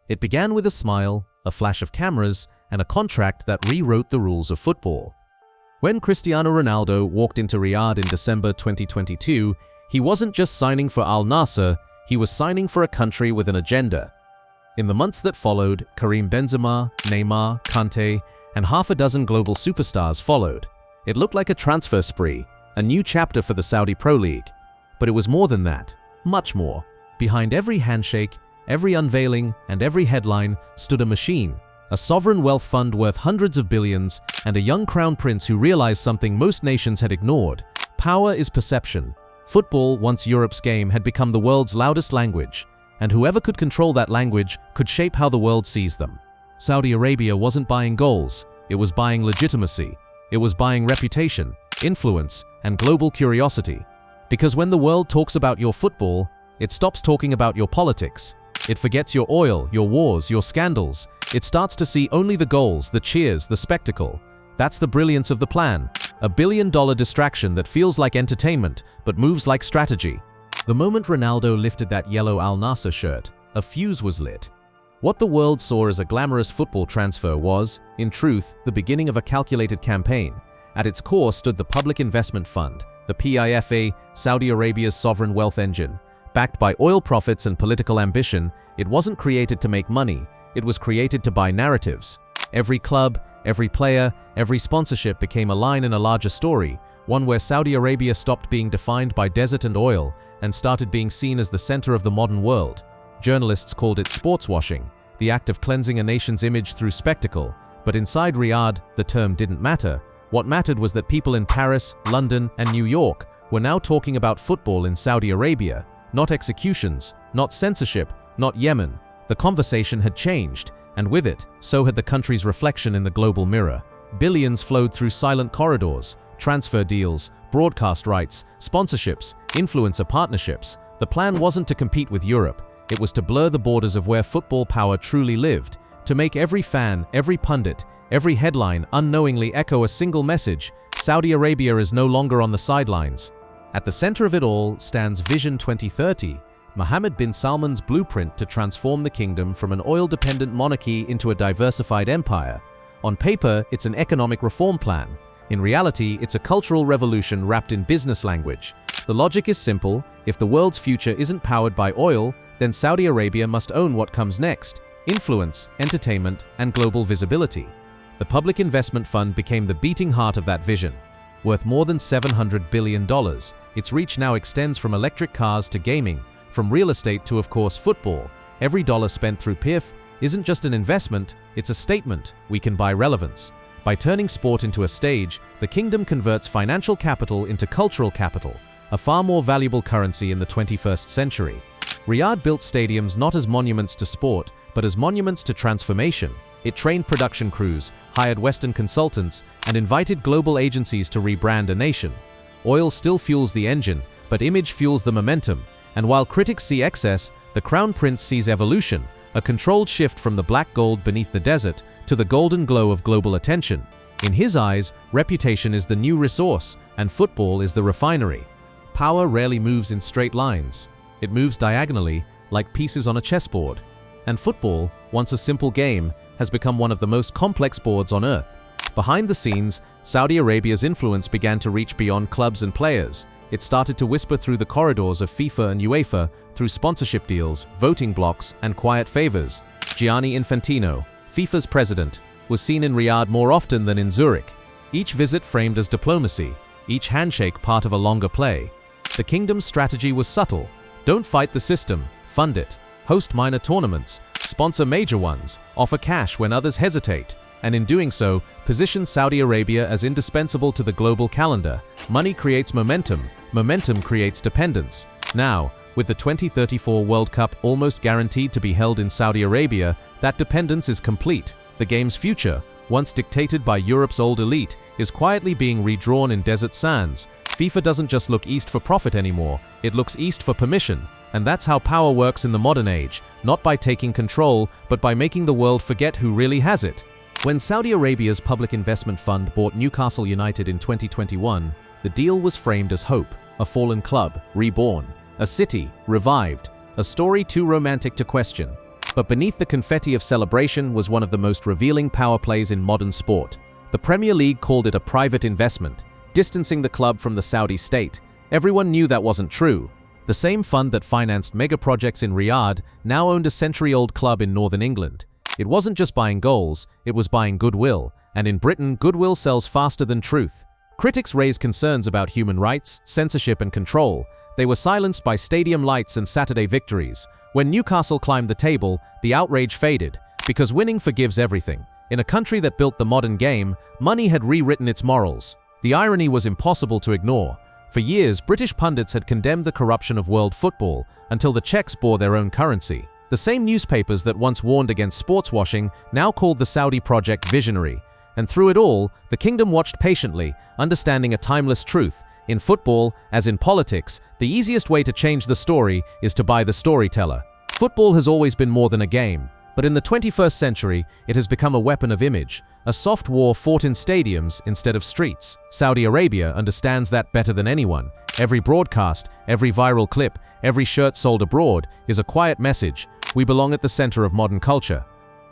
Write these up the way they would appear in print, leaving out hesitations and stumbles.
It began with a smile, a flash of cameras, and a contract that rewrote the rules of football. When Cristiano Ronaldo walked into Riyadh in December 2022, he wasn't just signing for Al Nassr, he was signing for a country with an agenda. In the months that followed, Karim Benzema, Neymar, Kante, and half a dozen global superstars followed. It looked like a transfer spree, a new chapter for the Saudi Pro League. But it was more than that, much more. Behind every handshake, every unveiling, and every headline stood a machine, a sovereign wealth fund worth hundreds of billions, and a young crown prince who realized something most nations had ignored. Power is perception. Football, once Europe's game, had become the world's loudest language, and whoever could control that language could shape how the world sees them. Saudi Arabia wasn't buying goals, it was buying legitimacy. It was buying reputation, influence, and global curiosity. Because when the world talks about your football, it stops talking about your politics. It forgets your oil, your wars, your scandals. It starts to see only the goals, the cheers, the spectacle. That's the brilliance of the plan. A billion-dollar distraction that feels like entertainment, but moves like strategy. The moment Ronaldo lifted that yellow Al Nassr shirt, a fuse was lit. What the world saw as a glamorous football transfer was, in truth, the beginning of a calculated campaign. At its core stood the Public Investment Fund, the PIFA, Saudi Arabia's sovereign wealth engine. Backed by oil profits and political ambition, it wasn't created to make money, it was created to buy narratives. Every club, every player, every sponsorship became a line in a larger story, one where Saudi Arabia stopped being defined by desert and oil and started being seen as the center of the modern world. Journalists called it sportswashing, the act of cleansing a nation's image through spectacle. But inside Riyadh, the term didn't matter. What mattered was that people in Paris, London, and New York were now talking about football in Saudi Arabia. Not executions, not censorship, not Yemen. The conversation had changed, and with it, so had the country's reflection in the global mirror. Billions flowed through silent corridors, transfer deals, broadcast rights, sponsorships, influencer partnerships. The plan wasn't to compete with Europe. It was to blur the borders of where football power truly lived, to make every fan, every pundit, every headline unknowingly echo a single message: Saudi Arabia is no longer on the sidelines. At the center of it all stands Vision 2030, Mohammed bin Salman's blueprint to transform the kingdom from an oil-dependent monarchy into a diversified empire. On paper, it's an economic reform plan. In reality, it's a cultural revolution wrapped in business language. The logic is simple: if the world's future isn't powered by oil, then Saudi Arabia must own what comes next: influence, entertainment, and global visibility. The Public Investment Fund became the beating heart of that vision. Worth more than $700 billion, its reach now extends from electric cars to gaming, from real estate to, of course, football. Every dollar spent through PIF isn't just an investment, it's a statement: we can buy relevance. By turning sport into a stage, the kingdom converts financial capital into cultural capital, a far more valuable currency in the 21st century. Riyadh built stadiums not as monuments to sport, but as monuments to transformation. It trained production crews, hired Western consultants, and invited global agencies to rebrand a nation. Oil still fuels the engine, but image fuels the momentum. And while critics see excess, the Crown Prince sees evolution, a controlled shift from the black gold beneath the desert to the golden glow of global attention. In his eyes, reputation is the new resource, and football is the refinery. Power rarely moves in straight lines. It moves diagonally, like pieces on a chessboard. And football, once a simple game, has become one of the most complex boards on earth. Behind the scenes, Saudi Arabia's influence began to reach beyond clubs and players. It started to whisper through the corridors of FIFA and UEFA, through sponsorship deals, voting blocks, and quiet favors. Gianni Infantino, FIFA's president, was seen in Riyadh more often than in Zurich. Each visit framed as diplomacy, each handshake part of a longer play. The kingdom's strategy was subtle: don't fight the system, fund it. Host minor tournaments, sponsor major ones, offer cash when others hesitate, and in doing so, position Saudi Arabia as indispensable to the global calendar. Money creates momentum, momentum creates dependence. Now, with the 2034 World Cup almost guaranteed to be held in Saudi Arabia, that dependence is complete. The game's future, once dictated by Europe's old elite, is quietly being redrawn in desert sands. FIFA doesn't just look east for profit anymore, it looks east for permission. And that's how power works in the modern age, not by taking control, but by making the world forget who really has it. When Saudi Arabia's Public Investment Fund bought Newcastle United in 2021, the deal was framed as hope: a fallen club, reborn; a city, revived; a story too romantic to question. But beneath the confetti of celebration was one of the most revealing power plays in modern sport. The Premier League called it a private investment, distancing the club from the Saudi state. Everyone knew that wasn't true. The same fund that financed mega projects in Riyadh now owned a century-old club in northern England. It wasn't just buying goals, it was buying goodwill, and in Britain, goodwill sells faster than truth. Critics raised concerns about human rights, censorship, and control. They were silenced by stadium lights and Saturday victories. When Newcastle climbed the table, the outrage faded, because winning forgives everything. In a country that built the modern game, money had rewritten its morals. The irony was impossible to ignore. For years, British pundits had condemned the corruption of world football until the Czechs bore their own currency. The same newspapers that once warned against sports washing now called the Saudi project visionary. And through it all, the kingdom watched patiently, understanding a timeless truth. In football, as in politics, the easiest way to change the story is to buy the storyteller. Football has always been more than a game, but in the 21st century, it has become a weapon of image, a soft war fought in stadiums instead of streets. Saudi Arabia understands that better than anyone. Every broadcast, every viral clip, every shirt sold abroad is a quiet message: we belong at the center of modern culture.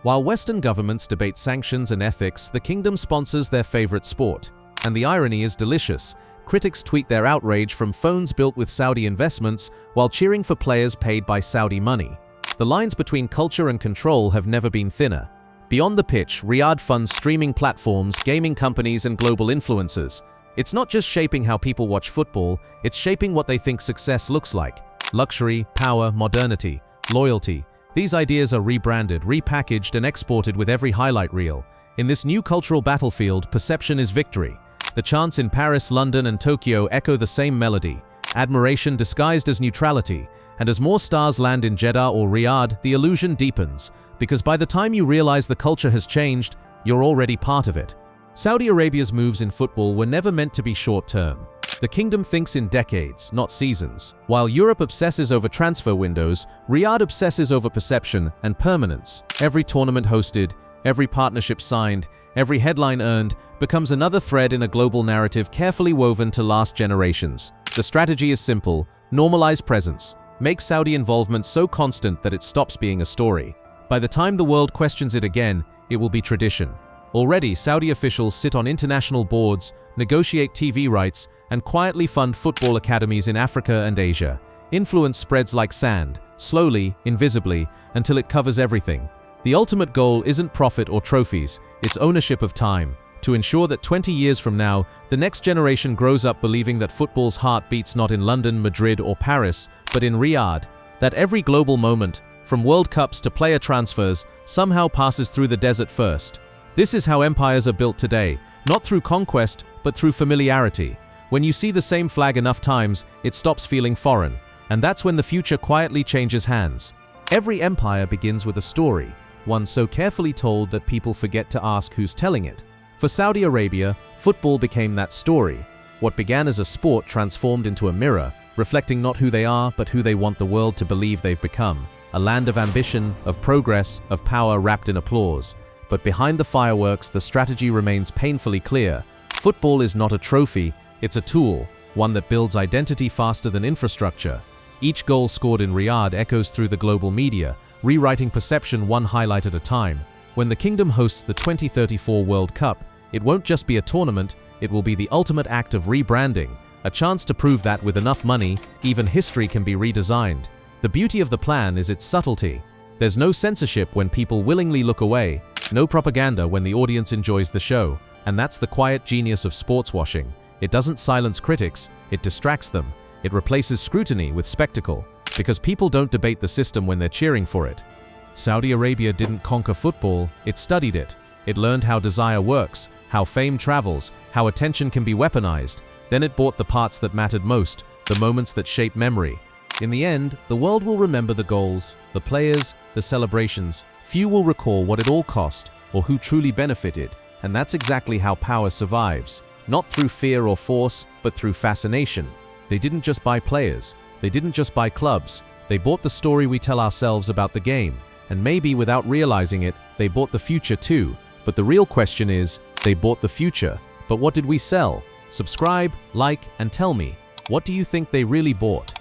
While Western governments debate sanctions and ethics, the kingdom sponsors their favorite sport. And the irony is delicious. Critics tweet their outrage from phones built with Saudi investments while cheering for players paid by Saudi money. The lines between culture and control have never been thinner. Beyond the pitch, Riyadh funds streaming platforms, gaming companies, and global influencers. It's not just shaping how people watch football, it's shaping what they think success looks like. Luxury, power, modernity, loyalty. These ideas are rebranded, repackaged, and exported with every highlight reel. In this new cultural battlefield, perception is victory. The chants in Paris, London, and Tokyo echo the same melody. Admiration disguised as neutrality. And as more stars land in Jeddah or Riyadh, the illusion deepens. Because by the time you realize the culture has changed, you're already part of it. Saudi Arabia's moves in football were never meant to be short-term. The kingdom thinks in decades, not seasons. While Europe obsesses over transfer windows, Riyadh obsesses over perception and permanence. Every tournament hosted, every partnership signed, every headline earned becomes another thread in a global narrative carefully woven to last generations. The strategy is simple: normalize presence. Make Saudi involvement so constant that it stops being a story. By the time the world questions it again, it will be tradition. Already, Saudi officials sit on international boards, negotiate TV rights, and quietly fund football academies in Africa and Asia. Influence spreads like sand, slowly, invisibly, until it covers everything. The ultimate goal isn't profit or trophies, it's ownership of time, to ensure that 20 years from now, the next generation grows up believing that football's heart beats not in London, Madrid, or Paris, but in Riyadh. That every global moment, from World Cups to player transfers, somehow passes through the desert first. This is how empires are built today, not through conquest, but through familiarity. When you see the same flag enough times, it stops feeling foreign, and that's when the future quietly changes hands. Every empire begins with a story, one so carefully told that people forget to ask who's telling it. For Saudi Arabia, football became that story. What began as a sport transformed into a mirror, reflecting not who they are, but who they want the world to believe they've become. A land of ambition, of progress, of power wrapped in applause. But behind the fireworks, the strategy remains painfully clear. Football is not a trophy, it's a tool, one that builds identity faster than infrastructure. Each goal scored in Riyadh echoes through the global media, rewriting perception one highlight at a time. When the kingdom hosts the 2034 World Cup, it won't just be a tournament, it will be the ultimate act of rebranding, a chance to prove that with enough money, even history can be redesigned. The beauty of the plan is its subtlety. There's no censorship when people willingly look away, no propaganda when the audience enjoys the show, and that's the quiet genius of sports washing. It doesn't silence critics, it distracts them. It replaces scrutiny with spectacle, because people don't debate the system when they're cheering for it. Saudi Arabia didn't conquer football, it studied it. It learned how desire works, how fame travels, how attention can be weaponized. Then it bought the parts that mattered most, the moments that shape memory. In the end, the world will remember the goals, the players, the celebrations. Few will recall what it all cost, or who truly benefited. And that's exactly how power survives. Not through fear or force, but through fascination. They didn't just buy players. They didn't just buy clubs. They bought the story we tell ourselves about the game. And maybe without realizing it, they bought the future too. But the real question is, they bought the future. But what did we sell? Subscribe, like, and tell me, what do you think they really bought?